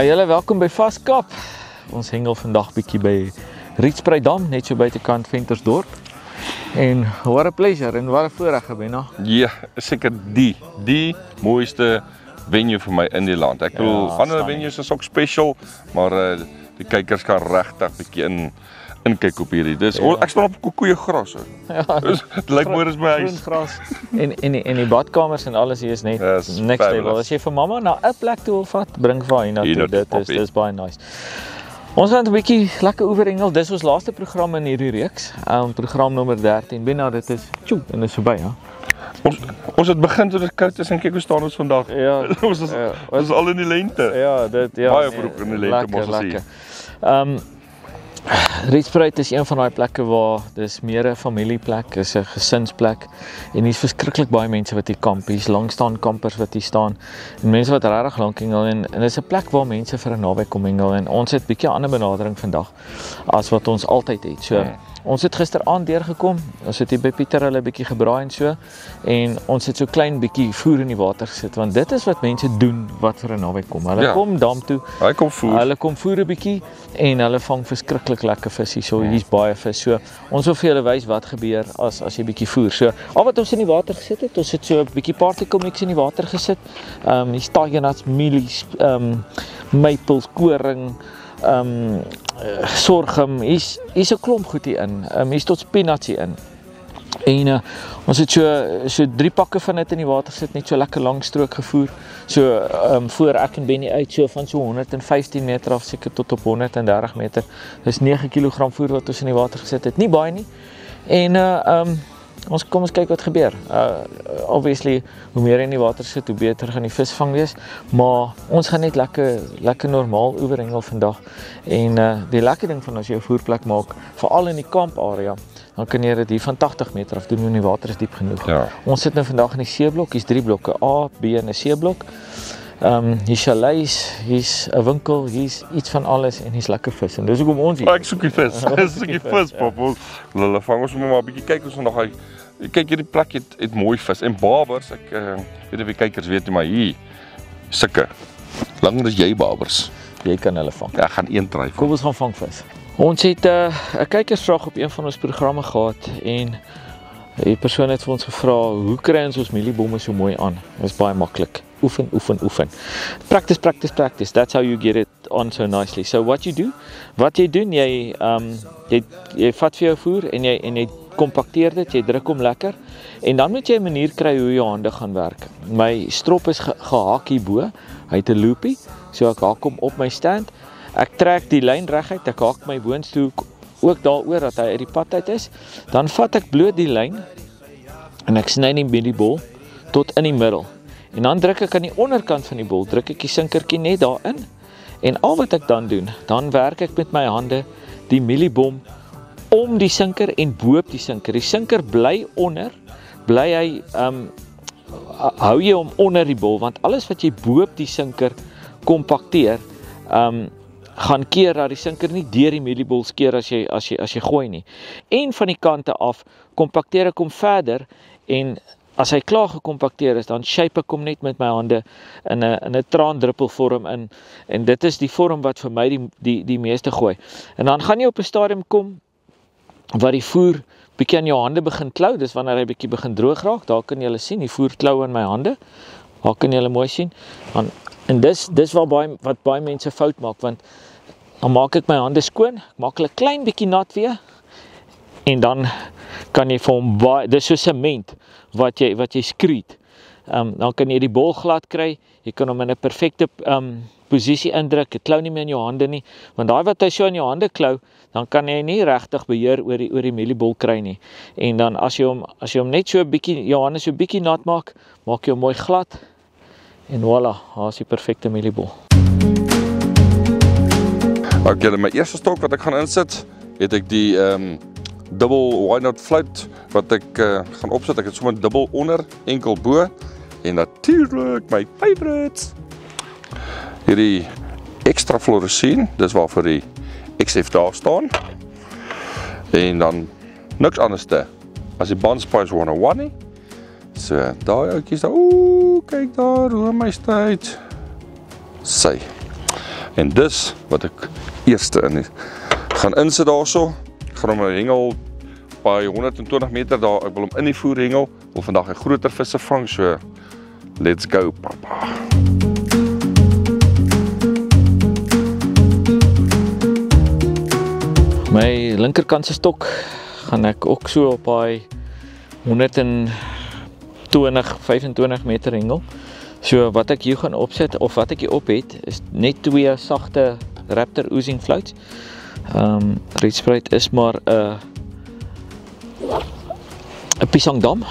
Julle welkom by Vaskap. Ons hengel vandag bietjie by Rietspreidam, net so buitekant Ventersdorp. En what a pleasure en wat 'n voorreg, Benna. Ja, seker die mooiste venue vir my in die land. Ek bedoel, ander venues is ook special, maar die kykers kan regtig bietjie inkyk op hierdie. Dis ek staan op koekoeie gras. Ja, dus dit lyk mooi as my huis. Gras. En die badkamers en alles hier is net next level. As jy vir mamma na 'n plek toe wil vat, bring vir haar na toe. Dit is baie nice. Ons gaan 'n bietjie lekker oorhengel. Dis ons laaste program in hierdie reeks. Program nommer 13. Binne dit is en is verby, ja. Ons het begin toe dit koud is en kyk hoe staan ons vandag. Ja. ons is al in die lente. Ja, baie vroeg in die lente mos as hier. Rietspreid is een van daai plekke waar dis meer 'n familieplek, is 'n gesinsplek en hier's verskriklik baie mense wat hier kamp. Hier's langstaan kampers wat hier staan en mense wat regtig lank hengel en dis 'n plek waar mense vir 'n naweek kom hengel en ons het 'n bietjie ander benadering vandag as wat ons altyd het. So ons het gisteraand deurgekom. Ons het hier by Pieter hulle 'n bietjie gebraai en so en ons het so klein bietjie voer in die water gesit want dit is wat mense doen wat vir 'n naweek kom. Hulle kom dam toe. Hulle kom voer. Hulle kom voer 'n bietjie en hulle vang verskriklik lekker vis hier. So hier's baie vis. So ons wil vir julle wys wat gebeur as jy bietjie voer. So al wat ons in die water gesit het, ons het so 'n bietjie particle mix in die water gesit. Hier's tiger nuts, mielies, maples, koring, sorghum, hier's 'n klomp goed hier in. Hier's tot spinach hier in. En ons het so 3 pakke van dit in die water sit, net so lekker lang strook gevoer. So voor ek en Benny uit so van so 115 meter af seker tot op 130 meter. Dis 9 kg voer wat ons in die water gesit het. Nie baie nie. En ons kom ons kyk wat gebeur. Obviously, hoe meer in die water sit, hoe beter gaan die visvang wees, maar ons gaan net lekker normaal oorhengel vandag. En die lekker ding van as jy 'n voerplek maak, veral in die kamparea, dan kan jy dit hier van 80 meter af doen en die water is diep genoeg. Ja. Ons sit nou vandag in die C-blok, hier's 3 blokke, A, B en 'n C-blok. Hier's chalets, hier's 'n winkel, hier's iets van alles en hier's lekker vis. En dis hoekom ons hier. Ek soek die vis. Ek soek die vis, pap. Hulle vang ons maar 'n bietjie kyk ons nog hy. Kyk hierdie plek het mooi vis en babers. Ek weet of die kykers weet nie, maar hier sulke. Langer as jy babers. Jy kan hulle vang. Ek gaan een try. Kom ons gaan vang vis. Ons het 'n kykersvraag op een van ons programme gehad en die persoon het vir ons gevra, hoe kry ons mieliebomme so mooi aan? Dit is baie maklik. Oefen. Practice. That's how you get it on so nicely. So what you do? Wat jy doen, jy vat vir jou voer en jy kompakteer dit, jy druk hom lekker en dan moet jy 'n manier kry hoe jou hande gaan werk. My strop is gehaak hierbo. Hy het 'n loopie, so ek haak hom op my stand. Ek trek die lyn reguit, ek haak my boonstoel ook daaroor dat hy uit die pad uit is. Dan vat ek bloot die lyn en ek sny die mieliebol tot in die middel. En dan druk ek aan die onderkant van die bol, druk ek die sinkertjie net daarin. En al wat ek dan doen, dan werk ek met my hande die mieliebom om die sinker en bo-op die sinker. Die sinker bly onder, hy hou jy hom onder die bol, want alles wat jy bo-op die sinker kompakteer, gaan keer dat die sinker nie deur die mieliebol skeer as jy gooi nie. En van die kante af kompakteer ek hom verder en as hy klaar gekompakteer is, dan shape ek hom net met my hande in 'n traandruppel vorm in en dit is die vorm wat vir my die meeste gooi. En dan gaan jy op 'n stadium kom waar die voer bietjie aan jou hande begin klou, dis wanneer hy bietjie begin droog raak. Daar kan jy sien, die voer klou in my hande. Daar kan jy mooi sien. En dis wat baie mense fout maak, want dan maak ek my hande skoon, ek maak hulle klein bietjie nat weer en dan kan jy vir hom dis so sement wat jy skreet. Dan kan jy die bol glad kry, jy kan hom in 'n perfekte posisie indruk, dit klou nie meer in jou hande nie, want daai wat hy so in jou hande klou, dan kan jy nie regtig beheer oor die mieliebol kry nie. En dan as jy hom net so 'n bietjie, jou hande so 'n bietjie nat maak jy hom mooi glad en voilà, daar is die perfekte mieliebol. Okay, my eerste stok wat ek gaan insit, het ek die dubbel why not float wat ek gaan opsit. Ek het sommer dubbel onder, enkel bo en natuurlik my favorites. Hierdie extra fluoresceen, dis waarvoor die XF daar staan. En dan niks anders as die Bond Spice 101 nie. So, daai ouetjies daar, kyk daar, hoe my tyd. Sy. En dis wat ek eerste in gaan insit daarso. Ek gaan hom 'n hengel by 120 meter daar, ek wil hom in die voer hengel, wil vandag 'n groter visse vang, so let's go papa. My linkerkant se stok gaan ek ook so op daai 120-25 meter hengel. So wat ek hier gaan opset, of wat ek hier op het, is net 2 sagte Raptor oozing floats. Reedspruit is maar 'n piesangdam.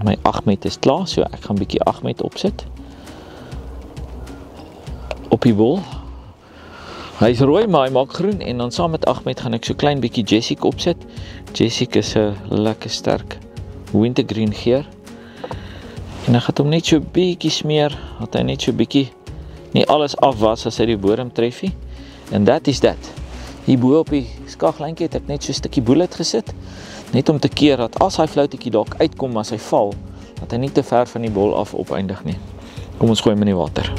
My 8 met is klaar, so ek gaan bietjie 8 met opsit op die bol. Hy is rooi, maar hy maak groen, en dan saam met 8 met gaan ek so klein bietjie Jessica opsit. Jessica is 'n lekker sterk wintergreen geur. En ek gaan hom net so bietjie smeer, dat hy net so bietjie nie alles afwas as hy die bodem tref nie. En that is that. Hier bo op die skaglyntjie het ek net so 'n stukkie bullet gesit, net om te keer dat as hy floutetjie dalk uitkom as hy val, dat hy nie te ver van die bol af opeindig nie. Kom ons gooi hom in die water.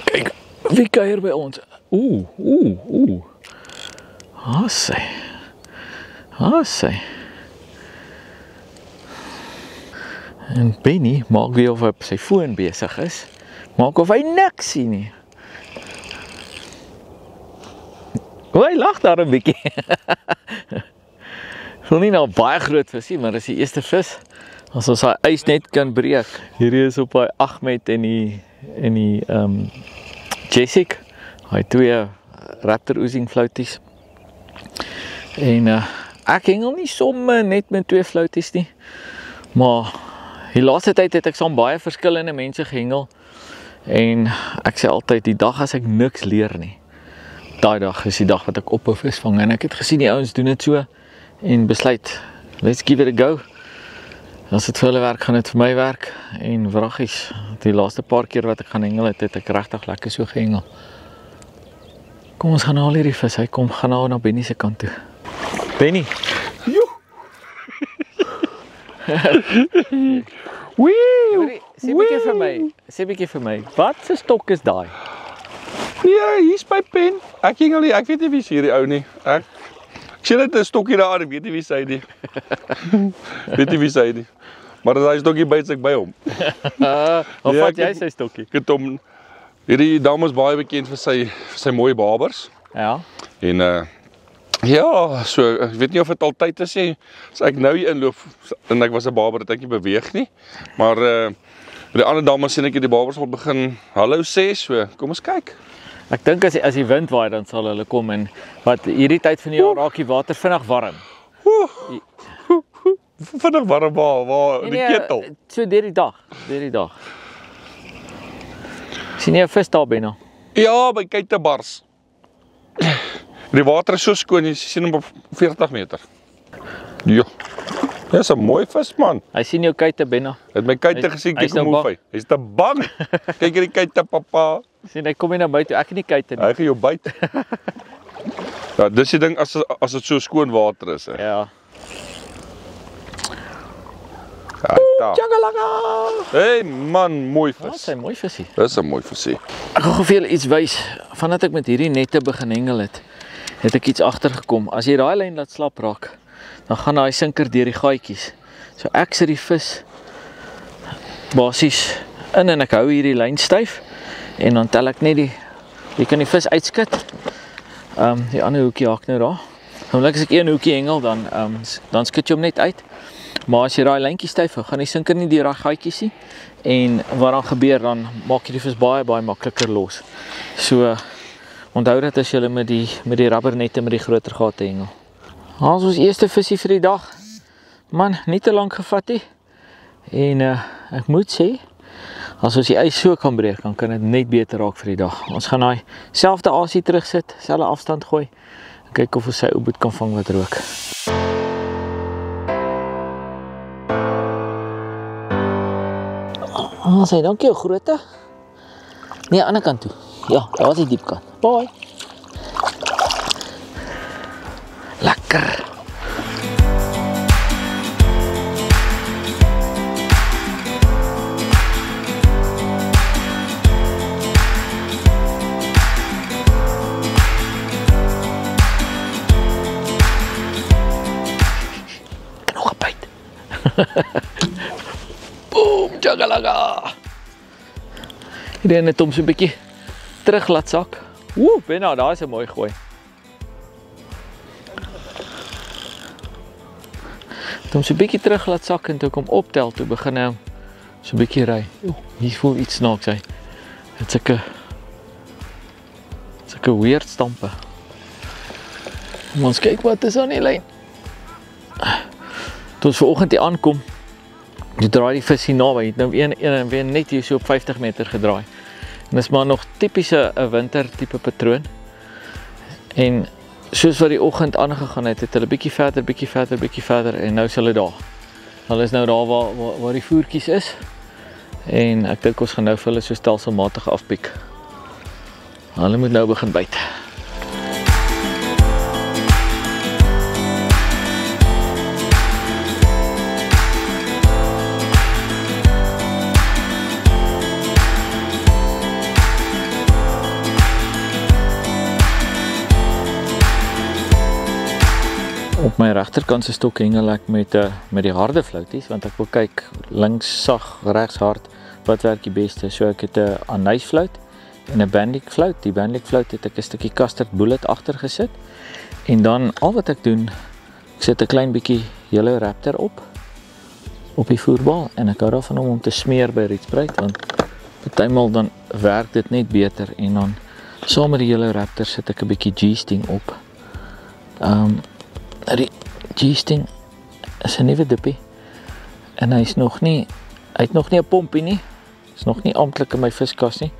Kijk, wie kuier by ons? Hassy. En Benny maak weer of hy op sy foon besig is. Maak of hy niks sien nie. Hy lag daar 'n bietjie. Sou nie nou baie groot vis nie, maar dis die eerste vis. As ons daai ys net kan breek. Hierdie is op daai 8 met en die Jessica. Hy 2 Raptor oozing flouties. En ek hengel nie somme net met 2 flouties nie. Maar die laaste tyd het ek saam baie verskillende mense gehengel. En ek sê altyd, die dag as ek niks leer nie, daai dag is die dag wat ek ophou vis vang. En ek het gesien die ouens doen dit so en besluit, let's give it a go. As dit vir hulle werk, gaan dit vir my werk. En wraggies, die laaste paar keer wat ek gaan hengel het ek regtig lekker so gehengel. Kom ons gaan haal hierdie vis. Hy kom, gaan nou na Benny se kant toe. Benny. Joe. Wee. Sê bietjie vir my. Wat se stok is daai? Nee, hier's my pen. Ek hengel nie, ek weet nie wie is hierdie ou nie. Ek sien net 'n stokkie daar, ek weet nie wie sy nie. Weet nie wie sy nie. Maar daai stokkie byt ek by hom. Of vat jy sy stokkie? Ek het hom, hierdie dam is baie bekend vir sy mooi babers. Ja. En ja, so ek weet nie of dit altyd is nie. As ek nou hier inloop en ek was 'n baber, het ek nie beweeg nie. Maar die ander dames sien ek die babers al begin hallo sê, so kom ons kyk. Ek dink as die wind waai, dan sal hulle kom. En wat hierdie tyd van die jaar raak die water vinnig warm. Vinnig warm waar die ketel. So deur die dag. Sien jy 'n vis daar binne? Ja, by Kuitebars. Die water is so skoon, jy sien hom op 40 meter. Ja. Dis 'n mooi vis, man. Hy sien jou kuite binne. Het my kuite gesien, kyk hoe moef hy. Hy's te bang. Kyk hierdie kuite, papa. Sien, hy kom nie na my toe, ek het nie kuite nie. Hy gaan jou byt. Ja, dis die ding as dit so skoon water is, hè. Ja. Tjagalaka! Hey man, mooi vis. Dis 'n mooi visie. Dis 'n mooi visie. Ek gaan vir julle iets wys. Vandat ek met hierdie nette begin hengel het ek iets agtergekom. As jy daai lyn laat slap raak, dan gaan daai sinker deur die gaatjies. So ek sit die vis basies in en ek hou hierdie lyn styf en dan tel ek net jy kan die vis uitskit. Die ander hoekie haak nou daar. Omdat as ek een hoekie hengel dan skit jy hom net uit. Maar as jy daai lyntjie styf hou, gaan die sinker nie deur daai gaatjies nie. En wat dan gebeur, dan maak jy die vis baie makliker los. So onthou dit as jy met die rubbernette met die groter gate hengel. Ons ons eerste visie vir die dag. Man, nie te lank gevat nie. En ek moet sê, as ons die ys so kan breek, dan kan dit net beter raak vir die dag. Ons gaan daai selfde asie terugsit, selfde afstand gooi. En kyk of ons sy oeboet kan vang wat rook. Sê, dankie jou grootte. Nee, ander kant toe. Ja, daar was die diep kant. Bye. Lekker. Nog 'n byt. Boom, jagalaga. Hierdie net om so 'n bietjie terug laat sak. Woe, Benna, daar is 'n mooi gooi. Om so 'n bietjie terug laat sak en toe kom optel toe begin hy so 'n bietjie ry. Hier voel iets snaaks hy. Dit sulke weird stampe. Ons kyk wat is aan die lyn. Toe ons vanoggend hier aankom, die draai die vis hier naby. Het nou weer net hier so op 50 meter gedraai. En dis maar nog tipiese 'n winter tipe patroon. En soos wat die oggend aangegaan het, het hulle bietjie verder en nou is hulle daar. Hulle is nou daar waar die voertjies is. En ek dink ons gaan nou vir hulle so stelselmatig afpiek. Hulle moet nou begin byt. Op my regterkant se stok hengel ek met die harde flouties, want ek wil kyk links sag, regs hard, wat werk die beste. So ek het 'n anysfluit en 'n bandlik fluit. Die bandlik fluit het ek 'n stukkie custard bullet agter gesit. En dan al wat ek doen, ek sit 'n klein bietjie Yellow Raptor op die voerbal en ek hou daarvan om te smeer by rietspruit, want partymal dan werk dit net beter en dan saam met die Yellow Raptor sit ek 'n bietjie G-sting op. Die G-sting is 'n nuwe dippie en hy het nog nie 'n pompie nie. Is nog nie amptelik in my viskas nie.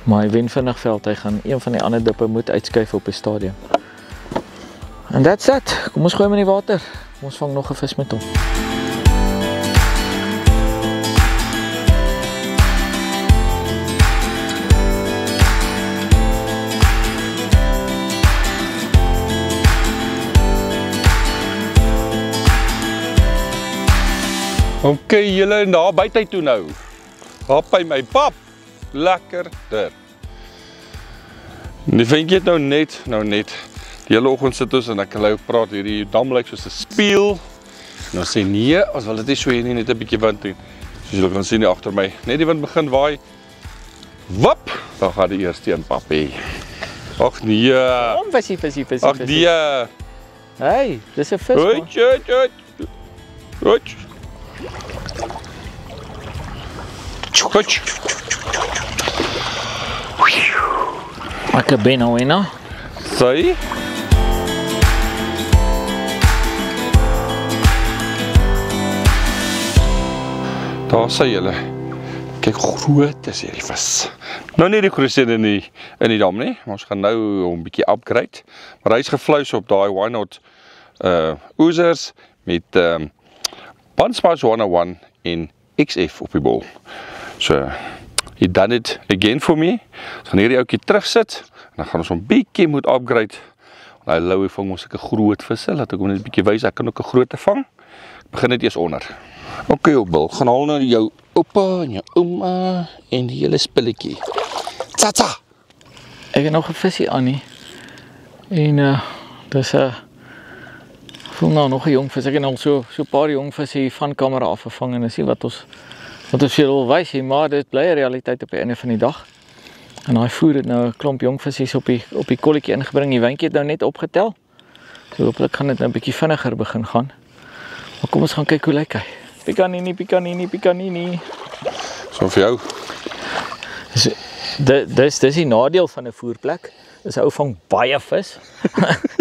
Maar hy wen vinnig veld. Hy gaan een van die ander dippe moet uitskuif op die stadium. And that's it. Kom ons gooi hom in die water. Kom ons vang nog 'n vis met hom. Ok, julle en daar byt hy toe nou. Hap by my pap. Lekkerder. Die ventjie het nou net. Die hele oggend sit ons en ek hulle praat hierdie dam lyk soos 'n spieël. Nou sê nee, ons wil dit nie so hier nie, net 'n bietjie wind doen. Soos julle kan sien hier agter my, net die wind begin waai. Wap, dan gaan die eerste een pappie. Ag nee. Kom visie. Ag nee. Hey, dis 'n vis. Hoi. Ek ben nou ena. Sy. Daar sê julle. Kyk hoe groot is hierdie vis. Nou nie die grootste in die dam nie. Ons gaan nou hom 'n bietjie upgrade. Maar hy's gevleis op daai Why Not oozers met Bunspice 101 en XF op die bol. So, he done it again for me. Ons gaan hierdie ouetjie terugsit en dan gaan ons hom bietjie moet upgrade. Hy Louie vang ons 'n groot visse, laat ek hom net 'n bietjie wys, ek kan ook 'n grootte vang. Ek begin net eers onder. Ok, Bil, gaan haal nou jou oupa en jou ouma en die hele spulletjie. Tsa. Ek het nog 'n visie aan nie. En dis voel nou nog 'n jong vis. Ek het al so 'n paar jong visse hier van kamera af gevang en dis nie wat ons vir wil wys nie, maar dit bly 'n realiteit op die einde van die dag. En daai voer het nou 'n klomp jong visse op die kolletjie ingebring. Die wyntjie het nou net opgetel. So hopelik gaan dit nou 'n bietjie vinniger begin gaan. Maar kom ons gaan kyk hoe lyk hy. Picanini. So vir jou. Dis die nadeel van 'n voerplek. Dis ou vang baie vis.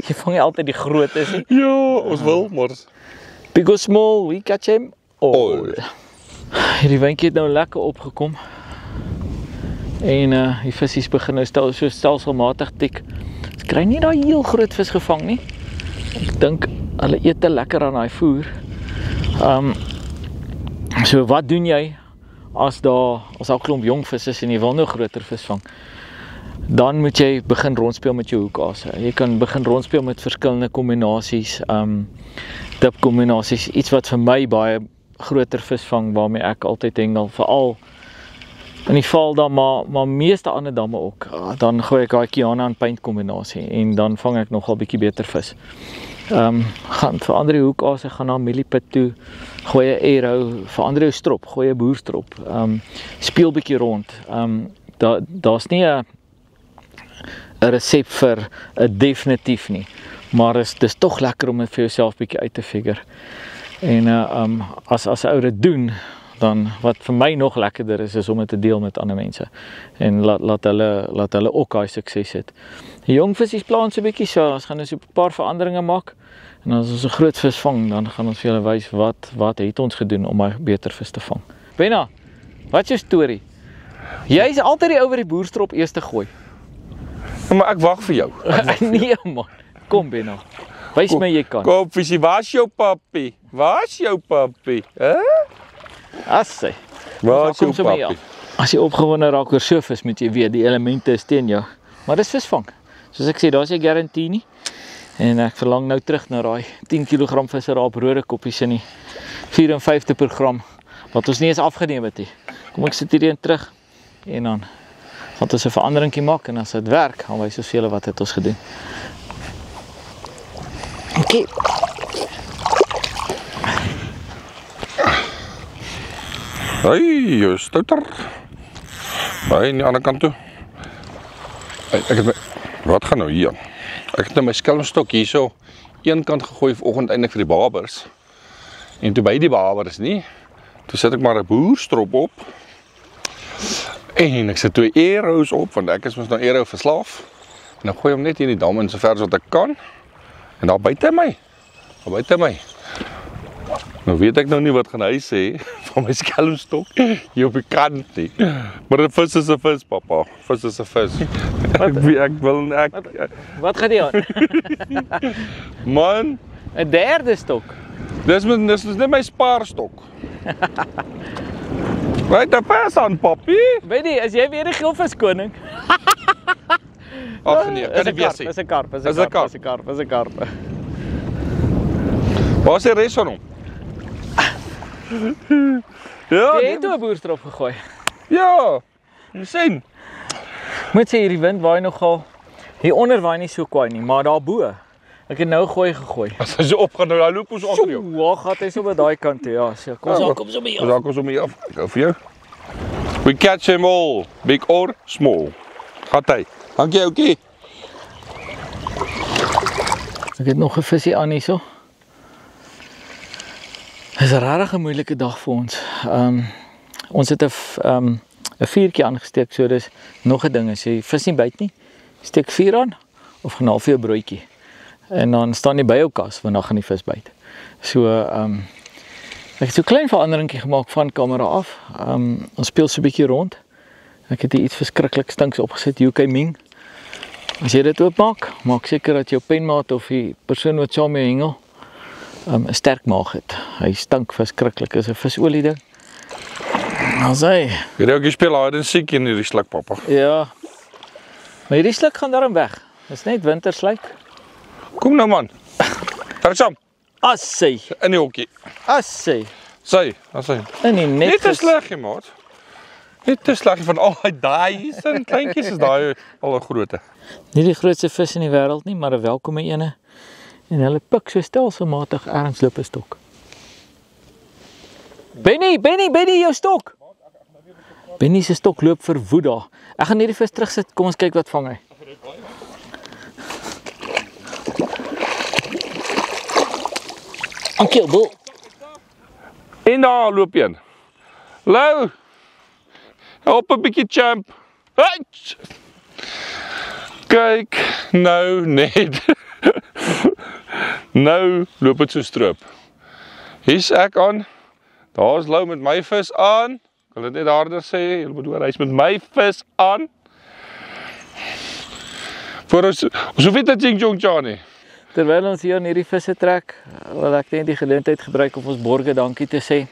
Jy vang nie altyd die grootes nie. Ja, ons wil, maar big or small, we catch him all. Hierdie wyntjie het nou lekker opgekom. En die visies begin nou so stelselmatig tik. Ek kry nie daai heel groot vis gevang nie. Ek dink hulle eet te lekker aan daai voer. So wat doen jy as daar klomp jong vis is en jy wil nou groter vis vang, dan moet jy begin rondspeel met jou hoekase. Jy kan begin rondspeel met verskillende kombinasies, dip kombinasies, iets wat vir my baie groter vis vang, waarmee ek altyd hengel, veral in die Vaaldam, maar meeste ander damme ook. Dan gooi ek daai Kiana en Paint kombinasie en dan vang ek nogal bietjie beter vis. Gaan verander die hoekase, gaan na milliput toe, gooi 'n arrow, verander jou strop, gooi 'n boerstrop, speel bietjie rond. Daar's nie 'n resep vir 'n definitief nie, maar dis tog lekker om dit vir jouself bietjie uit te figure. En as 'n ou dit doen, dan wat vir my nog lekkerder is om dit te deel met ander mense en laat hulle ook daai sukses het. Die jong visies plan so 'n bietjie, so ons gaan nou so 'n paar veranderinge maak en as ons 'n groot vis vang, dan gaan ons vir julle wys wat het ons gedoen om 'n beter vis te vang. Benna, wat is jou storie? Jy is altyd die ou wat die boerstrop eers te gooi. Maar ek wag vir jou. Nee man, kom Benna, wys my jy kan. Kom visie, waar's jou papi? Waar's jou papi? Assy. Waar's jou papi? As jy opgewonde raak oor so vis, moet jy weet die elemente is teen jou. Maar dis visvang. Soos ek sê, daar's 'n garantie nie. En ek verlang nou terug na daai 10 kg visserraap rode koppies in die 54 per gram wat ons nie eens afgeneem het nie. Kom ek sit hierdie in terug en dan gaan ons 'n veranderingkie maak en as dit werk, gaan wys ons vir julle wat het ons gedoen. Okay. Hey, jou stouter. Hey, aan die ander kant toe. Ek het wat gaan nou hier? Ek het nou my skelmstok hierso een kant gegooi vanoggend eintlik vir die babers. En toe by die babers nie, toe sit ek maar 'n boerstrop op. En ek sit 2 arrows op want ek is mos nou arrow verslaaf. En dan gooi hom net hier in die dam in so ver as wat ek kan. En daar buite my. Nou weet ek nou nie wat gaan hy sê van my skelmstok hier op die kant nie. Maar 'n vis is 'n vis, pappa. Vis is 'n vis. Wat gaan jy aan? Man, 'n derde stok. dis net my spaarstok. Right, 'n vis aan, papi. Weet jy, as jy weer die geelvis koning. Ag nee, kan nie weer sê. Dis 'n karp. Waar is die res van hom? Ja, Jy het 'n boerstrop gegooi. ja. Jy sien. Moet sê hierdie wind waai nogal. Hier onder waai nie so kwaai nie, maar daarbo. Ek het nou gegooi. As hy so opgaan nou, dan loop ons onder jou. Waar gaan hy so by daai kant toe? Ja, so kom so by jou. Daar kom so mee af. Ek hou vir jou. We catch them all, big or small. Gaat hy. Dankie, oukie. Ek het nog 'n visie aan hierso. Dis 'n regtig 'n moeilike dag vir ons. Ons het 'n vuurtjie aangesteek, so dis nog 'n ding as jy vis nie byt nie, steek vuur aan of gaan half vir 'n broodjie. En dan staan jy by jou kas want dan gaan die vis byt. So ek het so 'n klein veranderingkie gemaak van kamera af. Ons speel so 'n bietjie rond. Ek het hier iets verskriklik stinks opgesit, UK Ming. As jy dit oopmaak, maak seker dat jou penmaat of die persoon wat saam mee hengel 'n sterk maag het. Hy stink verskriklik, is 'n visolie ding. As hy. Jy het ook speel hide and seek in hierdie sluk, pappa. Ja. Maar hierdie sluk gaan daarom weg. Dis net winterslyk. Kom nou man. Daar saam. Assy. In die hokkie. Assy. Sy. In die net. Net 'n sleggie, maat. Net 'n sleggie van al daai sin kleintjies is daai al 'n grootte. Nie die grootste vis in die wêreld nie, maar 'n welkome ene. En hulle pik so stelselmatig ergens loop 'n stok. Benny, jou stok. Benny se stok loop verwoed daar. Ek gaan hierdie vis terugsit. Kom ons kyk wat vang hy. Dankie, Bill. En daar loop een. Lou. Op 'n bietjie champ. Hey! Kyk nou net. Nou loop dit so stroop. Hier's ek aan. Daar's Lou met my vis aan. Ek wil dit net harder sê, jy moet hoor, hy's met my vis aan. Voor ons hoef dit te jong Johnny. Terwyl ons hier aan hierdie visse trek, wil ek net die geleentheid gebruik om ons borge dankie te sê.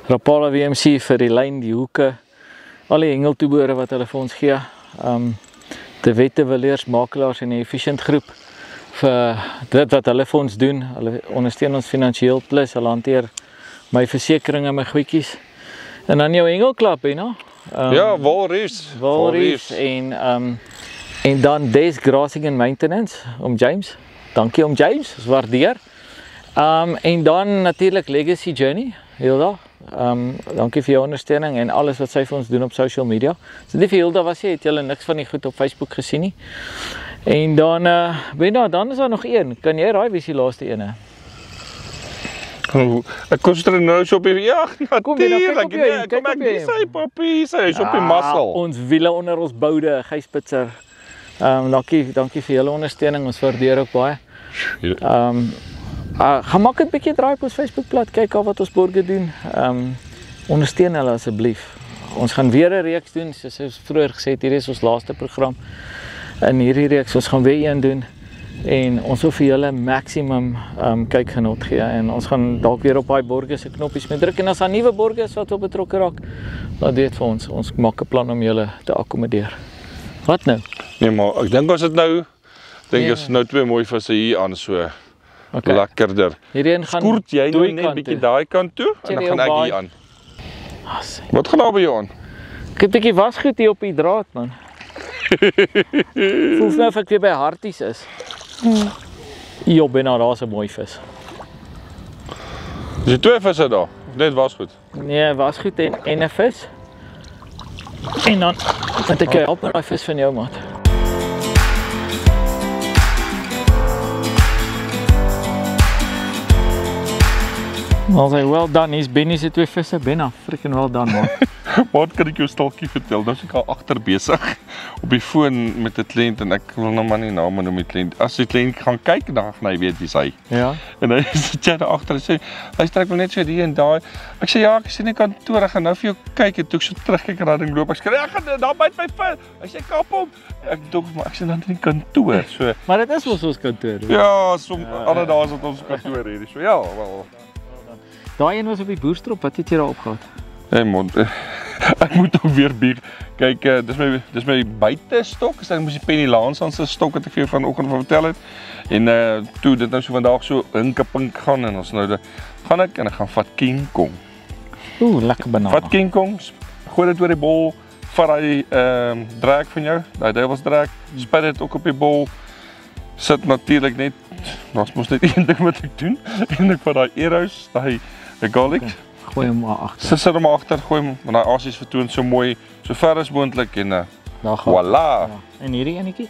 Rapala WMC vir die lyn, die hoeke, al die hengeltoebore wat hulle vir ons gee. De Wette Villiers, makelaars en die Efficient groep vir dit wat hulle vir ons doen. Hulle ondersteun ons finansiëel plus, hulle hanteer my versekering en my goedjies. En dan jou hengelklub, Benna. Ja, Walreefs en dan Des Grazing and Maintenance, om James. Dankie om James, is waardeer. En dan natuurlik Legacy Journey, Hilda. Dankie vir jou ondersteuning en alles wat sy vir ons doen op social media. So nie vir Hilda was jy, het julle niks van die goed op Facebook gesien nie. En dan, Benna, dan is daar nog een. Kan jy raai wie is die laaste ene? Ek konsentreer nou so op die, ja, natuurlijk, kom ek nie sy papi, sy is op die muscle. Ons wiele onder ons boude, Gys Pitser. Dankie vir julle ondersteuning, ons waardeer ook baie. Gaan maak 'n bietjie draai op ons Facebookblad, kyk al wat ons borge doen. Ondersteun hulle asseblief. Ons gaan weer 'n reeks doen, soos ons vroeër gesê het, hierdie is ons laaste program. In hierdie reeks, ons gaan weer een doen. En ons wil vir julle maximum kykgenot gee. En ons gaan dalk weer op daai borge se knoppies mee druk. En as daar nuwe borge is wat wil betrokke raak, laat dit vir ons. Ons maak 'n plan om julle te akkommodeer. Wat nou? Nee, maar ek dink ons het nou, is nou twee mooi visse hier aan, so lekkerder. Hierdie een gaan skoort jy nou net 'n bietjie daai kant toe en dan gaan ek hier aan. Wat gaan daar by jou aan? Ek het 'n bietjie wasgoed hier op die draad, man. Voel nou of ek weer by Harties is. Ja, Benna, daar's 'n mooi vis. Is dit twee visse daar? Of net wasgoed? Nee, wasgoed en 'n vis. En dan moet ek help met daai vis van jou, maat. Well done, hier's Benny se twee visse. Benna, freaking well done, man. Wat kan ek jou stalkie vertel? Nou is ek al agter besig op die foon met 'n kliënt en ek wil nou maar nie name noem die kliënt. As die kliënt gaan kyk, dan gaan hy weet wie hy. Ja. En hy sit jy daar agter en sê, luister ek wil net so hier en daai. Ek sê ja, ek is in die kantoor, ek gaan nou vir jou kyk en toe ek so terugkyk en dan ding loop. Ek sê ek gaan daar byt my vis. Hy sê kap hom. Ek dink maar ek sê dan in die kantoor. So. Maar dit is mos ons kantoor. Ja, alle dae is dit ons kantoor hier. So ja, wel. Daai een was op die boerstrop, wat het jy daar opgehad? Hey man, ek moet ook weer bier. Kyk, dis my buitestok. Ek moes die Penny Lance se stok wat ek vir jou vanoggend vertel het. En toe dit nou so vandag so hinkepink gaan en ons nou gaan ek vat King Kong. Lekker banaan. Vat King Kong, gooi dit oor die bol, vat daai drag van jou, daai duivels drag, spuit dit ook op die bol. Sit natuurlik net, daar's mos net een ding wat ek doen en ek vat daai eros, daai garlic. Gooi hom maar agter. Sit hom agter, gooi hom, want daai asies vertoon so mooi, so ver as moontlik en voilà. Ja. En hierdie enetjie?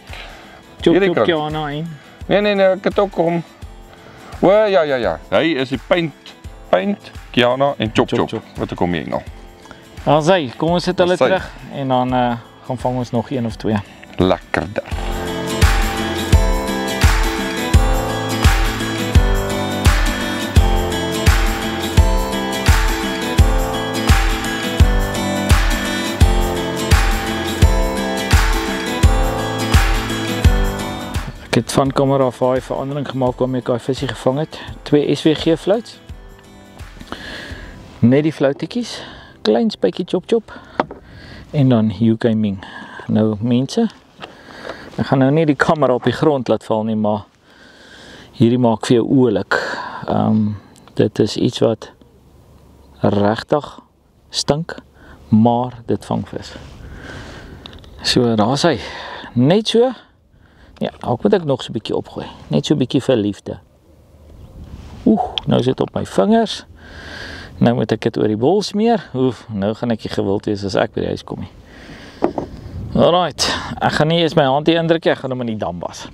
Chop Kiana in. Nee, ek het ook hom. Ja. Hy is die paint Kiana en chop. Wat ek hom hier nou. Alsy, kom ons sit hulle terug en dan gaan vang ons nog een of twee. Lekkerder. Ek het van kamera af daai verandering gemaak waarmee ek daai visie gevang het. 2 SVG floats. Net die floutietjies, klein spykie chop. En dan UK Ming. Nou mense, ek gaan nou nie die kamera op die grond laat val nie, maar hierdie maak vir jou oulik. Dit is iets wat regtig stink, maar dit vang vis. So daar's hy. Net so. Ja, ook moet ek nog so 'n bietjie opgooi. Net so 'n bietjie vir liefde. Nou sit op my vingers. Nou moet ek dit oor die bol smeer. Nou gaan ek nie gewild wees as ek by die huis kom nie. Alright, ek gaan nie eens my hand hier indruk, ek gaan hom in die dam was.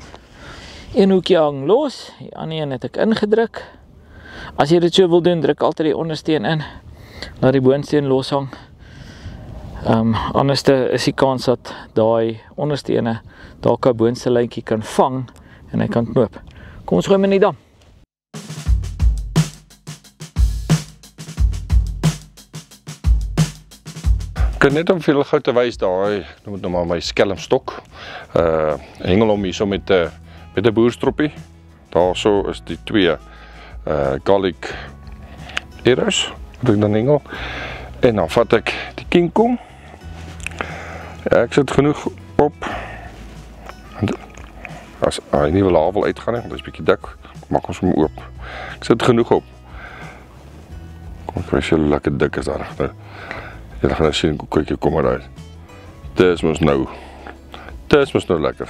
Een hoekie hang los, die ander een het ek ingedruk. As jy dit so wil doen, druk altyd die ondersteen in. Laat die boonsteen los hang. Anders is die kans dat daai onderstene dalk 'n boonste lyntjie kan vang en hy kan knoop. Kom ons gooi hom in die dam. Ek kan net om veel gou te wys daai, noem dit nou maar my skelmstok. Hengel hom hier so met 'n boerstroppie. Daarso is die twee garlic eros wat ek dan hengel. En dan vat ek die King Kong. Ja, ek sit genoeg op. As hy nie wil laag wil uitgaan nie, want hy is bietjie dik, maak ons hom oop. Ek sit genoeg op. Kom ek kry lekker dik is daar. Jy gaan sien, kyk, kom maar uit. Dis mos nou lekker.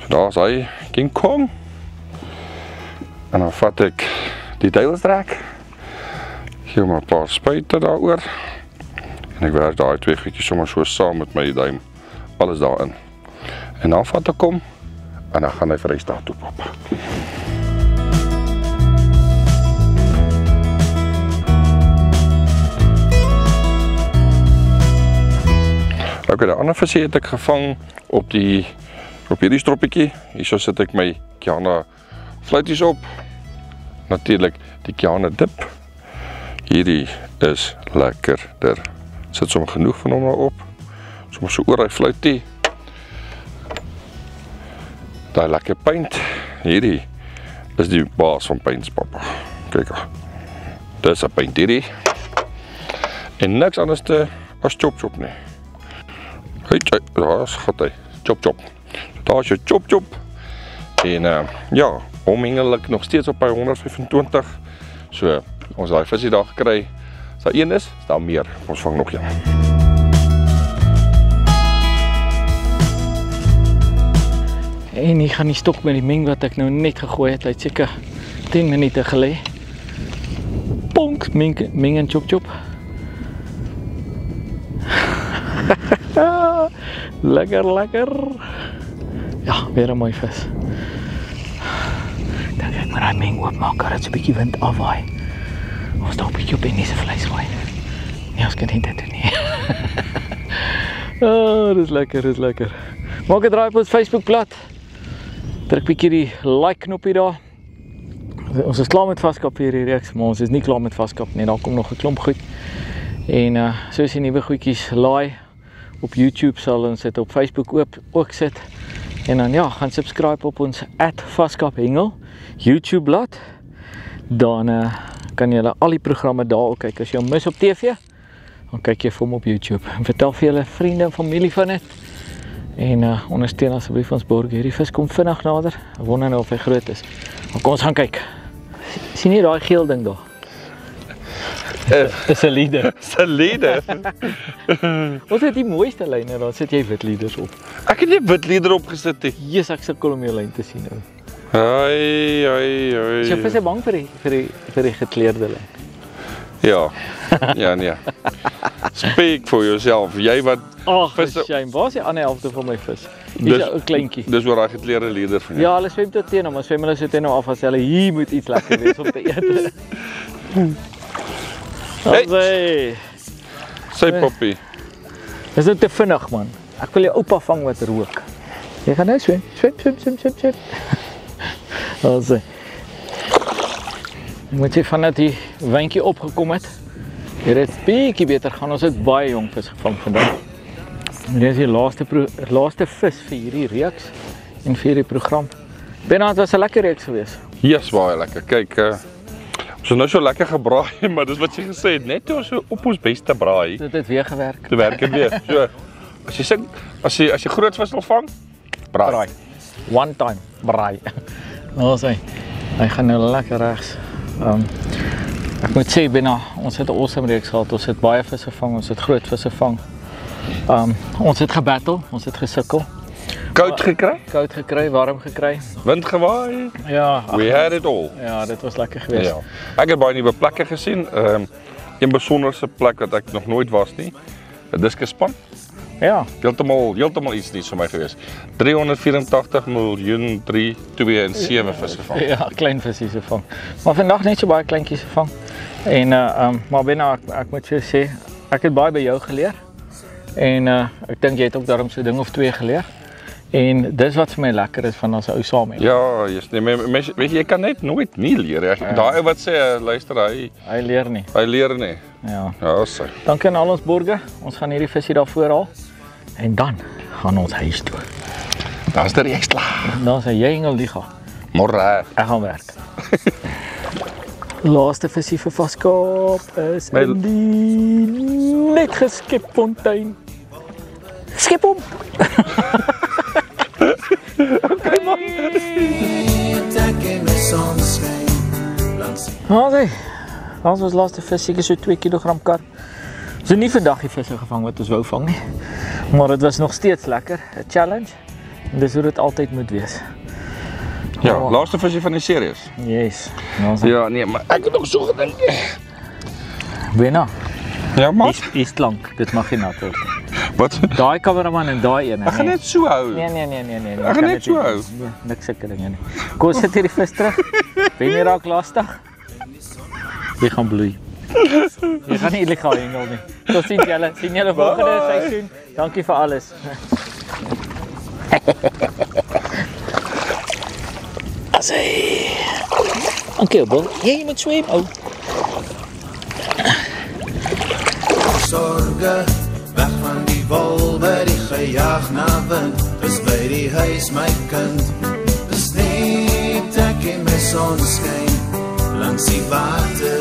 So daar is hy, King Kong. En dan vat ek die duiwelstrek. Gee hom 'n paar spuite daaroor. En ek werk daai twee goedjies sommer so saam met my duim. Alles daarin. En dan vat ek hom en dan gaan hy vir hy staat toe pop. Ok, die ander visie het ek gevang op hierdie stroppietjie. Hierso sit ek my Kiana fluities op. Natuurlik die Kiana dip. Hierdie is lekkerder. Sit sommer genoeg van hom op. Sommer so oor hy fluitie. Daai lekker paint. Hierdie is die baas van paints, papa. Kyk. Dis 'n paint hierdie. En niks anders te as chop nie. Daar is gat hy. Chop. Daar is jou chop. En ja, omhengel ek nog steeds op by 125. So, ons daai visie daar gekry. As daar een is daar meer. Ons vang nog een. En hier gaan die stok met die meng wat ek nou net gegooi het. Hy het seker 10 minute gelê. Ponk, meng en chop. Lekker. Ja, weer 'n mooi vis. Dink ek maar hy meng oopmaak, dat so 'n bietjie wind afwaai. Ons daar 'n bietjie op en nie se vleis gooi. Nee, ons kan nie dit doen nie. Dis lekker. Maak 'n draai op ons Facebookblad. Druk bietjie die like knoppie daar. Ons is klaar met vaskap hierdie reeks, maar ons is nie klaar met vaskap nie. Daar kom nog 'n klomp goed. En soos die nuwe goedjies laai op YouTube sal ons dit op Facebook ook sit. En dan ja, gaan subscribe op ons @vaskaphengel YouTube blad. Dan kan jy al die programme daar ook kyk. As jy hom mis op TV, dan kyk jy vir hom op YouTube. En vertel vir julle vriende en familie van dit. En ondersteun asseblief ons borg. Hierdie vis kom vinnig nader. Ek wonder nou of hy groot is. Maar kom ons gaan kyk. Sien jy daai geel ding daar? Dis 'n leader. Wat is die mooiste lyne? Daar sit jy wit leaders op. Ek het nie wit leader opgesit nie. Jesus, ek sukkel om jou lyn te sien nou. Ai. Is jy vis bang vir die gekleurde lyn? Ja, nee. Speak for yourself. Jy wat visse... Shame. Waar is die ander helfte van my vis? Dis 'n kleintjie. Dis waar daai gekleurde leader van jou. Ja, hulle swem tot teen hom, maar swem hulle so teen hom af as hulle hier moet iets lekker wees om te eet. Sy poppie. Dis nou te vinnig, man. Ek wil jou oupa vang wat rook. Jy gaan nou swem. Alsy. Moet jy vanaf die wyntjie opgekom het. Hier is bietjie beter gaan. Ons het baie jong vis gevang vandag. Dit is die laaste vis vir hierdie reeks en vir hierdie program. Benant was 'n lekker reeks geweest. Yes, baie lekker. Kyk, ons het nou so lekker gebraai, maar dis wat jy gesê het, net toe so op ons beste braai. Dit het weer gewerk. Dit werk weer. So, as jy groot vis wil vang, braai. One time braai. Nou sê, hy gaan nou lekker regs. Ek moet sê, Benna, ons het 'n awesome reeks gehad. Ons het baie visse gevang, ons het groot visse gevang. Ons het gebattle, ons het gesukkel. Koud gekry, warm gekry. Wind gewaai. Ja. We had it all. Ja, dit was lekker geweest. Ja. Ek het baie nuwe plekke gesien. Een besonderse plek wat ek nog nooit was nie. 'n Diskusspan. Ja. Heeltemal iets nuuts vir my geweest. 384 miljoen 3, 2 en 7 visse gevang. Ja, klein visse gevang. Maar vandag net so baie kleintjies gevang. En maar Benna, ek moet jou sê, ek het baie by jou geleer. En ek dink jy het ook daarom so 'n ding of 2 geleer. En dis wat vir my lekker is van ons ou saam het. Ja, mense, weet jy kan net nooit nie leer. Daai ou wat sê luister hy leer nie. Hy leer nie. Ja. Ja, sy. Dankie aan al ons borge. Ons gaan hierdie visie daar voorhaal. En dan gaan ons huis toe. Daar's die reeks klaar. Dan sê jy Engel Liga. Môre. Ek gaan werk. Laaste visie vir Vaskop is in die net geskep fontein. Skep hom! Okay man! Alright, ons was laaste vis, seker so 2 kilogram kar. So nie vandag die visse gevang wat ons wou vang nie. Maar dit was nog steeds lekker, 'n challenge. En dis hoe dit altyd moet wees. Ja, laaste visie van die series. Yes. Ja, nee, maar ek het ook so gedink. Buena. Ja, maar Is klank, dit mag nie nat word. wat? Daai kameraman en daai ene. Ek gaan net so hou. Nee. Ek gaan net so hou. Nee, niks sulke dinge nie. Kom sit hierdie vis terug. Ben jy raak lastig? Jy gaan bloei. Jy gaan nie illegaal hengel nie. Tot sien julle volgende seisoen. Dankie vir alles. Asai. Dankie, Bill. Jy moet swem, ou. Sorge, weg van die wolwe, die gejaag na wind, is by die huis my kind. Dis net ek en my sonskyn, langs die water.